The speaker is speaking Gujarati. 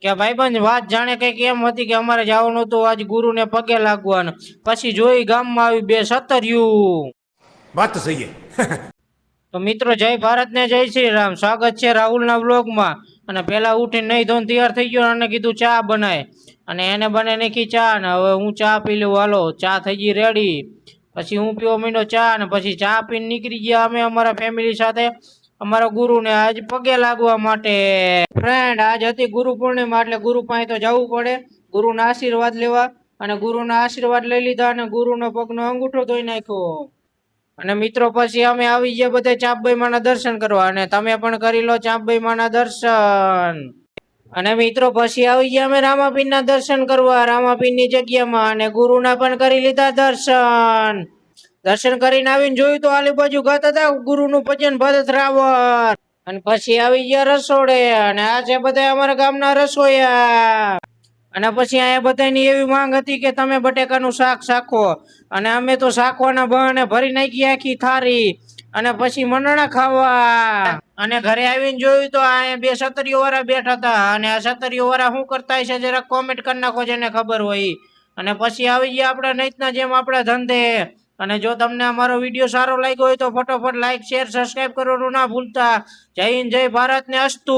કે ભાઈબંધ વાત જાણે કઈક એમ હતી કે અમારે જવાનું હતું આજ ગુરુને પગે લાગવાનું, પછી જોઈ ગામમાં આવી બે સતર્યું. વાત તો સહી હે. તો મિત્રો જય ભારત ને જય શ્રી રામ. સ્વાગત છે રાહુલના વ્લોગમાં. અને પેલા ઉઠીને નહીં ધોઈને તૈયાર થઈ ગયો અને કીધું ચા બનાય, અને એને બને નાખી ચા ને હવે હું ચા પી લઉં. હાલો ચા થઈ ગઈ રેડી. પછી હું પીવો માંડ્યો ચા, ને પછી ચા પીને નીકળી ગયા અમે અમારા ફેમિલી સાથે અમારા ગુરુને આજ પગે લાગવા માટે. ફ્રેન્ડ આજ હતી ગુરુ પૂર્ણિમા એટલે ગુરુ પાસે તો જવું પડે ગુરુના આશીર્વાદ લેવા. અને ગુરુના આશીર્વાદ લઈ લીધા અને ગુરુનો પગનો અંગૂઠો ધોઈ નાખ્યો. અને મિત્રો પછી અમે આવી ગયા બધા ચાપભાઈ માના દર્શન કરવા, અને તમે પણ કરી લો ચાપભાઈ માના દર્શન. અને મિત્રો પછી આવી ગયા અમે રામાપીરના દર્શન કરવા રામાપીરની જગ્યામાં, અને ગુરુના પણ કરી લીધા દર્શન. દર્શન કરીને આવીને જોયું તો આલી બાજુ ગાતા હતા ગુરુનું ભજન ભરત રાવર. અને પછી આવી ગયા રસોડે, અને આ છે બધા અમારા ગામના રસોયા. અને પછી અહીંયા બધાની એવી માંગ હતી કે તમે બટેકાનું શાક શાખો, અને અમે તો શાકવાના બહાને ભરી નાખી આખી થારી, અને પછી મરણા ખાવા. અને ઘરે આવીને જોયું તો આ બે સતરીઓ વાળા બેઠા હતા, અને આ સતરીઓ વાળા શું કરતા હશે જરા કોમેન્ટ કરી નાખો જેને ખબર હોય. અને પછી આવી ગયા આપણા નૈતના જેમ આપણા ધંધે. અને જો તમને અમારો વિડીયો સારો લાગ્યો હોય તો ફટોફટ લાઈક શેર સબસ્ક્રાઇબ કરવાનું ના ભૂલતા. જય હિન્દ જય ભારત ને અસ્તુ.